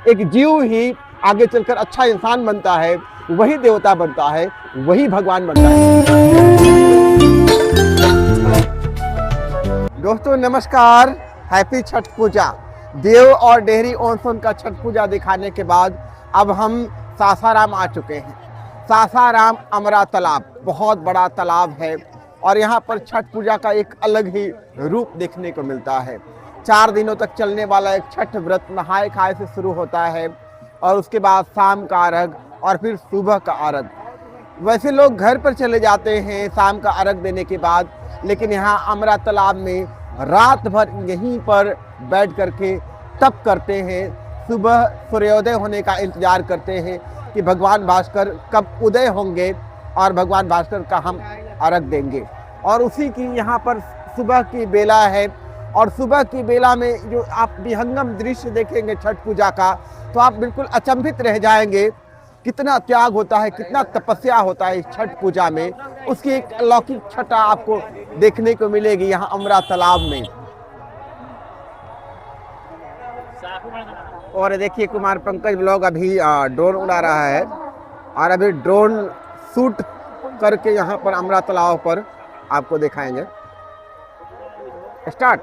एक जीव ही आगे चलकर अच्छा इंसान बनता है, वही देवता बनता है, वही भगवान बनता है। दोस्तों नमस्कार, हैप्पी छठ पूजा। देव और डेहरी ऑनसून का छठ पूजा दिखाने के बाद अब हम सासाराम आ चुके हैं। सासाराम अमरा तालाब बहुत बड़ा तालाब है और यहाँ पर छठ पूजा का एक अलग ही रूप देखने को मिलता है। 4 दिनों तक चलने वाला एक छठ व्रत नहाए खाए से शुरू होता है और उसके बाद शाम का अर्घ और फिर सुबह का अर्घ। वैसे लोग घर पर चले जाते हैं शाम का अर्घ देने के बाद, लेकिन यहाँ अमरा तालाब में रात भर यहीं पर बैठ करके तप करते हैं। सुबह सूर्योदय होने का इंतजार करते हैं कि भगवान भास्कर कब उदय होंगे और भगवान भास्कर का हम अर्घ देंगे। और उसी की यहाँ पर सुबह की बेला है और सुबह की बेला में जो आप विहंगम दृश्य देखेंगे छठ पूजा का, तो आप बिल्कुल अचंभित रह जाएंगे। कितना त्याग होता है, कितना तपस्या होता है इस छठ पूजा में। उसकी एक अलौकिक छटा आपको देखने को मिलेगी यहाँ अमरा तालाब में। और देखिए कुमार पंकज ब्लॉग अभी ड्रोन उड़ा रहा है और अभी ड्रोन शूट करके यहाँ पर अमरा तालाब पर आपको दिखाएंगे। स्टार्ट।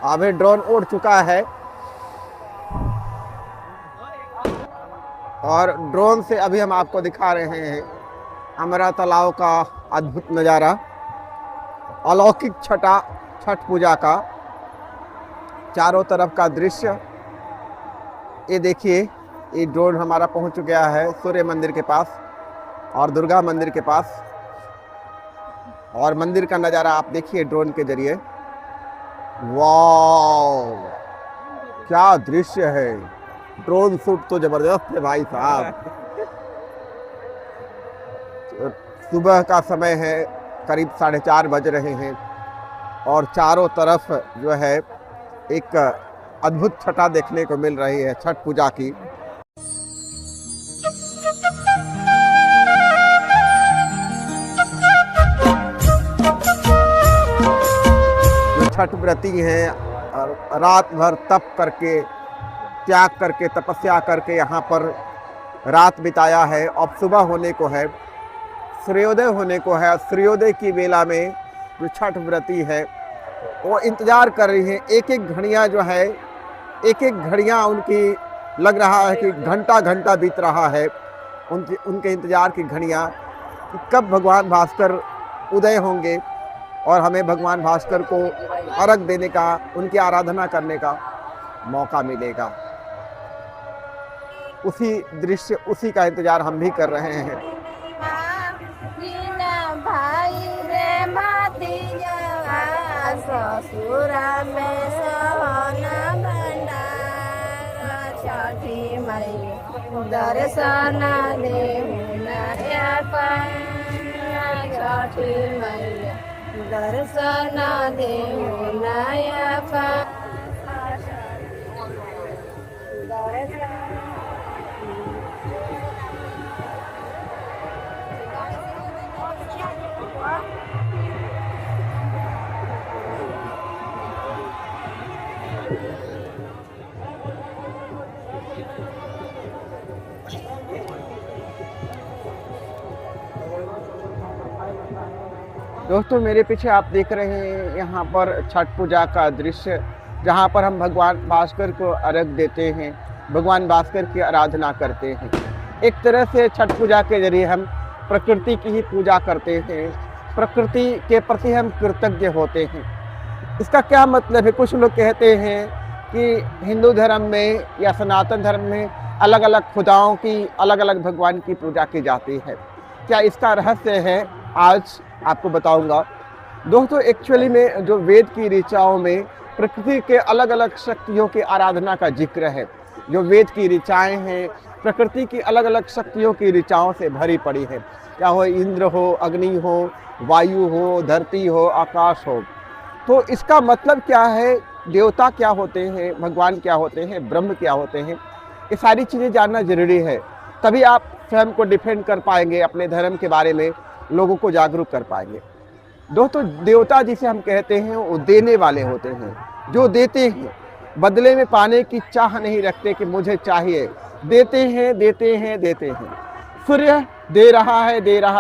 अभी ड्रोन उड़ चुका है और ड्रोन से अभी हम आपको दिखा रहे हैं अमरा तालाब का अद्भुत नज़ारा, अलौकिक छटा छठ पूजा का चारों तरफ का दृश्य। ये देखिए, ये ड्रोन हमारा पहुंच गया है सूर्य मंदिर के पास और दुर्गा मंदिर के पास, और मंदिर का नज़ारा आप देखिए ड्रोन के जरिए। वाह, क्या दृश्य है! ड्रोन शूट तो जबरदस्त है भाई साहब। सुबह का समय है, करीब 4:30 बज रहे हैं और चारों तरफ जो है एक अद्भुत छटा देखने को मिल रही है छठ पूजा की। जो छठ व्रती हैं और रात भर तप करके, त्याग करके, तपस्या करके यहाँ पर रात बिताया है। अब सुबह होने को है, सूर्योदय होने को है। सूर्योदय की बेला में जो छठ व्रती है वो इंतज़ार कर रही है। एक एक घड़ियाँ जो है, एक एक घड़ियाँ उनकी लग रहा है कि घंटा घंटा बीत रहा है। उनके इंतज़ार की घड़ियाँ कि कब भगवान भास्कर उदय होंगे और हमें भगवान भास्कर को अर्घ देने का, उनकी आराधना करने का मौका मिलेगा। उसी दृश्य, उसी का इंतज़ार हम भी कर रहे हैं। ससुरा में सोना भंडार, छठी मैया दर्शन देहुना छठी मैया दर्शन देहुना। दोस्तों मेरे पीछे आप देख रहे हैं यहाँ पर छठ पूजा का दृश्य, जहाँ पर हम भगवान भास्कर को अर्घ देते हैं, भगवान भास्कर की आराधना करते हैं। एक तरह से छठ पूजा के जरिए हम प्रकृति की ही पूजा करते हैं, प्रकृति के प्रति हम कृतज्ञ होते हैं। इसका क्या मतलब है? कुछ लोग कहते हैं कि हिंदू धर्म में या सनातन धर्म में अलग अलग खुदाओं की, अलग अलग भगवान की पूजा की जाती है। क्या इसका रहस्य है? आज आपको बताऊंगा। दोस्तों एक्चुअली में जो वेद की ऋचाओं में प्रकृति के अलग अलग शक्तियों की आराधना का जिक्र है। जो वेद की ऋचाएँ हैं प्रकृति की अलग अलग शक्तियों की ऋचाओं से भरी पड़ी है। क्या हो, इंद्र हो, अग्नि हो, वायु हो, धरती हो, आकाश हो। तो इसका मतलब क्या है? देवता क्या होते हैं, भगवान क्या होते हैं, ब्रह्म क्या होते हैं, ये सारी चीज़ें जानना जरूरी है। तभी आप स्वयं को डिफेंड कर पाएंगे, अपने धर्म के बारे में लोगों को जागरूक कर पाएंगे। दोस्तों देवता जिसे हम कहते हैं वो देने वाले होते हैं, जो देते हैं, बदले में पाने की चाह नहीं रखते कि मुझे चाहिए, देते हैं देते हैं देते हैं। सूर्य दे रहा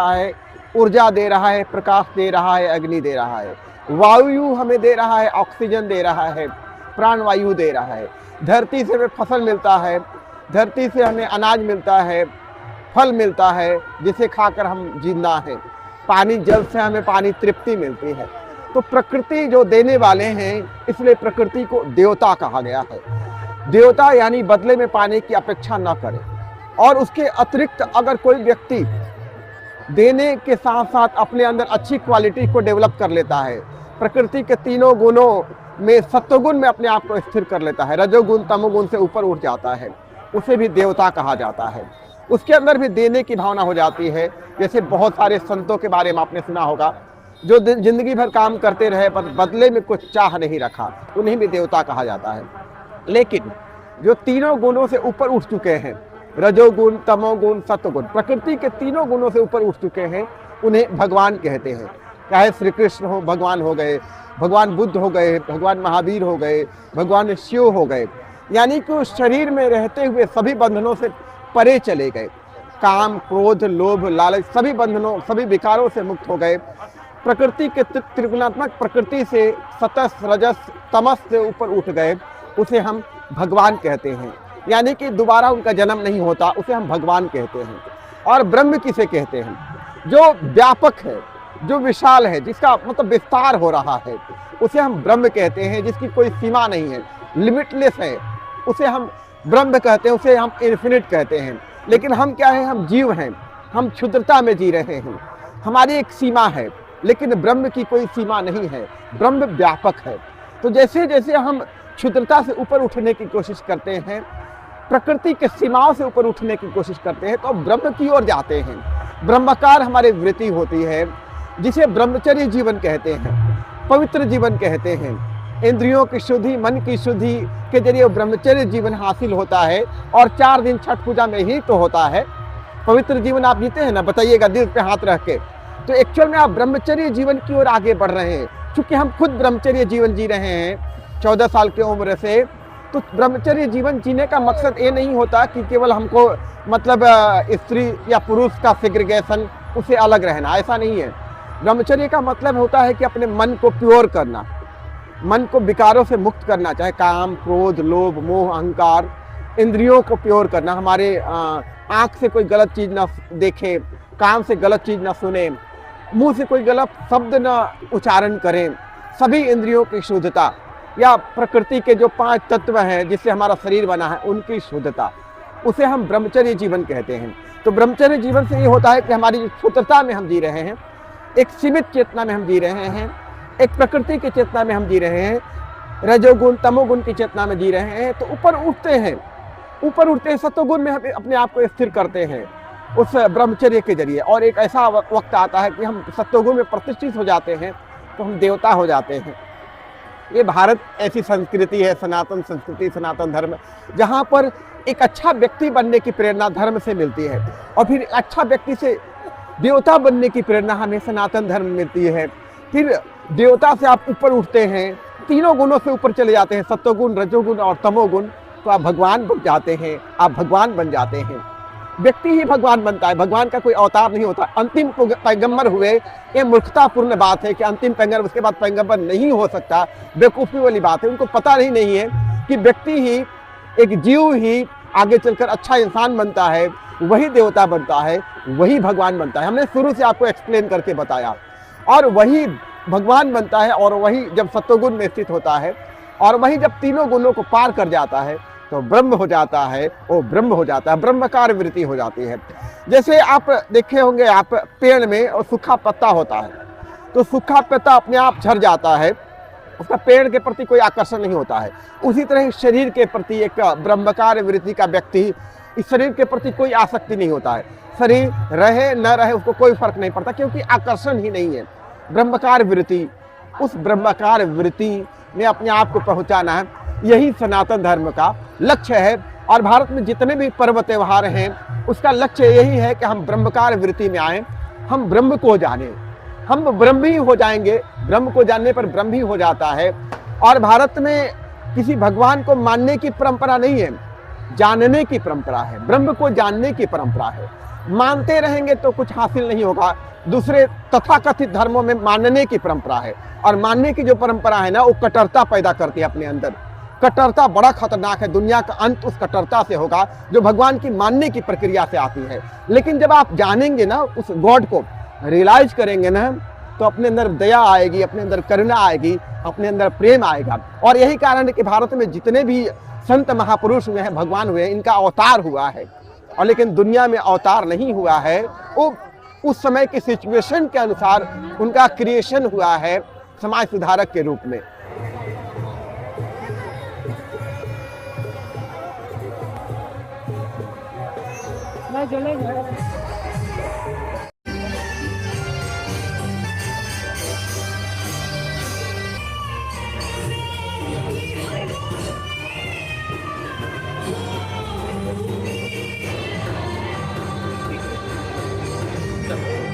है, ऊर्जा दे रहा है, प्रकाश दे रहा है, अग्नि दे रहा है, वायु हमें दे रहा है, ऑक्सीजन दे रहा है, प्राणवायु दे रहा है, धरती से हमें फसल मिलता है, धरती से हमें अनाज मिलता है, फल मिलता है जिसे खाकर हम जिंदा हैं, पानी, जल से हमें पानी तृप्ति मिलती है। तो प्रकृति जो देने वाले हैं, इसलिए प्रकृति को देवता कहा गया है। देवता यानी बदले में पाने की अपेक्षा न करे, और उसके अतिरिक्त अगर कोई व्यक्ति देने के साथ साथ अपने अंदर अच्छी क्वालिटी को डेवलप कर लेता है, प्रकृति के तीनों गुणों में सत्वगुण में अपने आप को स्थिर कर लेता है, रजोगुण तमोगुण से ऊपर उठ जाता है, उसे भी देवता कहा जाता है। उसके अंदर भी देने की भावना हो जाती है। जैसे बहुत सारे संतों के बारे में आपने सुना होगा, जो जिंदगी भर काम करते रहे पर बदले में कुछ चाह नहीं रखा, उन्हें भी देवता कहा जाता है। लेकिन जो तीनों गुणों से ऊपर उठ चुके हैं, रजोगुण तमोगुण सत्वगुण, प्रकृति के तीनों गुणों से ऊपर उठ चुके हैं, उन्हें भगवान कहते हैं। चाहे श्री कृष्ण हो, भगवान हो गए, भगवान बुद्ध हो गए, भगवान महावीर हो गए, भगवान शिव हो गए, यानी कि उस शरीर में रहते हुए सभी बंधनों से परे चले गए, काम क्रोध लोभ लालच सभी बंधनों सभी विकारों से मुक्त हो गए, प्रकृति के त्रिगुणात्मक प्रकृति से सतस रजस तमस से ऊपर उठ गए, उसे हम भगवान कहते हैं। यानी कि दोबारा उनका जन्म नहीं होता, उसे हम भगवान कहते हैं। और ब्रह्म किसे कहते हैं? जो व्यापक है, जो विशाल है, जिसका मतलब विस्तार हो रहा है, उसे हम ब्रह्म कहते हैं। जिसकी कोई सीमा नहीं है, लिमिटलेस है, उसे हम ब्रह्म कहते हैं, उसे हम इन्फिनिट कहते हैं। लेकिन हम क्या है? हम जीव हैं, हम क्षुद्रता में जी रहे हैं, हमारी एक सीमा है, लेकिन ब्रह्म की कोई सीमा नहीं है, ब्रह्म व्यापक है। तो जैसे जैसे हम क्षुद्रता से ऊपर उठने की कोशिश करते हैं, प्रकृति के सीमाओं से ऊपर उठने की कोशिश करते हैं, तो ब्रह्म की ओर जाते हैं। ब्रह्माकार हमारी वृत्ति होती है, जिसे ब्रह्मचर्य जीवन कहते हैं, पवित्र जीवन कहते हैं। इंद्रियों की शुद्धि, मन की शुद्धि के जरिए ब्रह्मचर्य जीवन हासिल होता है, और 4 दिन छठ पूजा में ही तो होता है। पवित्र जीवन आप जीते हैं ना, बताइएगा दिल पे हाथ रख के। तो एक्चुअल में आप ब्रह्मचर्य जीवन की ओर आगे बढ़ रहे हैं, क्योंकि हम खुद ब्रह्मचर्य जीवन जी रहे हैं 14 साल की उम्र से। तो ब्रह्मचर्य जीवन जीने का मकसद ये नहीं होता कि केवल हमको मतलब स्त्री या पुरुष का सेग्रीगेशन, उसे अलग रहना, ऐसा नहीं है। ब्रह्मचर्य का मतलब होता है कि अपने मन को प्योर करना, मन को विकारों से मुक्त करना, चाहे काम क्रोध लोभ मोह अहंकार, इंद्रियों को प्योर करना। हमारे आँख से कोई गलत चीज़ ना देखे, कान से गलत चीज़ ना सुने, मुंह से कोई गलत शब्द ना उच्चारण करें, सभी इंद्रियों की शुद्धता, या प्रकृति के जो 5 तत्व हैं जिससे हमारा शरीर बना है, उनकी शुद्धता, उसे हम ब्रह्मचर्य जीवन कहते हैं। तो ब्रह्मचर्य जीवन से ये होता है कि हमारी शुद्धता में हम जी रहे हैं, एक सीमित चेतना में हम जी रहे हैं, एक प्रकृति की चेतना में हम जी रहे हैं, रजोगुण तमोगुण की चेतना में जी रहे हैं। तो ऊपर उठते हैं, सत्वगुण में हम अपने आप को स्थिर करते हैं उस ब्रह्मचर्य के जरिए। और एक ऐसा वक्त आता है कि हम सत्वगुण में प्रतिष्ठित हो जाते हैं, तो हम देवता हो जाते हैं। ये भारत ऐसी संस्कृति है, सनातन संस्कृति, सनातन धर्म, जहाँ पर एक अच्छा व्यक्ति बनने की प्रेरणा धर्म से मिलती है, और फिर अच्छा व्यक्ति से देवता बनने की प्रेरणा हमें सनातन धर्म में मिलती है। फिर देवता से आप ऊपर उठते हैं, तीनों गुणों से ऊपर चले जाते हैं, सत्वगुण रजोगुण और तमोगुण, तो आप भगवान बन जाते हैं, आप भगवान बन जाते हैं। व्यक्ति ही भगवान बनता है, भगवान का कोई अवतार नहीं होता। अंतिम पैगंबर हुए, ये मूर्खतापूर्ण बात है कि अंतिम पैगंबर उसके बाद पैगंबर नहीं हो सकता, बेवकूफ़ी वाली बात है। उनको पता नहीं है कि व्यक्ति ही, एक जीव ही आगे चलकर अच्छा इंसान बनता है, वही देवता बनता है, वही भगवान बनता है। हमने शुरू से आपको एक्सप्लेन करके बताया। और वही भगवान बनता है, और वही जब सत्वगुण में स्थित होता है, और वही जब तीनों गुणों को पार कर जाता है, तो ब्रह्म हो जाता है, वो ब्रह्म हो जाता है, ब्रह्मकार वृत्ति हो जाती है। जैसे आप देखे होंगे, आप पेड़ में सूखा पत्ता होता है, तो सूखा पत्ता अपने आप झड़ जाता है, उसका पेड़ के प्रति कोई आकर्षण नहीं होता है। उसी तरह शरीर के प्रति एक ब्रह्मकार वृत्ति का व्यक्ति, इस शरीर के प्रति कोई आसक्ति नहीं होता है। शरीर रहे न रहे उसको कोई फर्क नहीं पड़ता, क्योंकि आकर्षण ही नहीं है। ब्रह्मकार वृत्ति, उस ब्रह्मकार वृत्ति में अपने आप को पहुंचाना है, यही सनातन धर्म का लक्ष्य है। और भारत में जितने भी पर्व त्यौहार हैं, उसका लक्ष्य यही है कि हम ब्रह्मकार वृत्ति में आएँ, हम ब्रह्म को जानें, हम ब्रह्मी हो जाएंगे। ब्रह्म को जानने पर ब्रह्म ही हो जाता है। और भारत में किसी भगवान को मानने की परंपरा नहीं है, जानने की परंपरा है। ब्रह्म को जानने की परंपरा है। मानते रहेंगे तो कुछ हासिल नहीं होगा। दूसरे तथाकथित धर्मों में मानने की परंपरा है, और मानने की जो परंपरा है ना, वो कट्टरता पैदा करती है अपने अंदर। कट्टरता बड़ा खतरनाक है। दुनिया का अंत उस कट्टरता से होगा जो भगवान की मानने की प्रक्रिया से आती है। लेकिन जब आप जानेंगे ना, उस गॉड को रियलाइज करेंगे ना, तो अपने अंदर दया आएगी, अपने अंदर करुणा आएगी, अपने अंदर प्रेम आएगा। और यही कारण है कि भारत में जितने भी संत महापुरुष हुए हैं, भगवान हुए, इनका अवतार हुआ है। और लेकिन दुनिया में अवतार नहीं हुआ है, वो उस समय की सिचुएशन के अनुसार उनका क्रिएशन हुआ है समाज सुधारक के रूप में।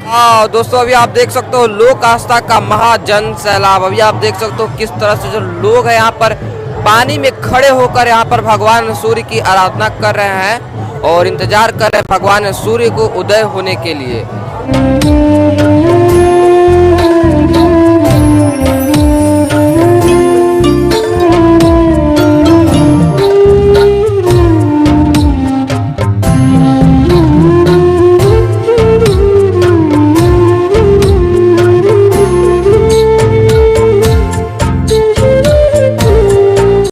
हाँ दोस्तों, अभी आप देख सकते हो लोक आस्था का महाजन सैलाब। अभी आप देख सकते हो किस तरह से जो लोग हैं यहाँ पर पानी में खड़े होकर यहाँ पर भगवान सूर्य की आराधना कर रहे हैं और इंतजार कर रहे हैं भगवान सूर्य को उदय होने के लिए।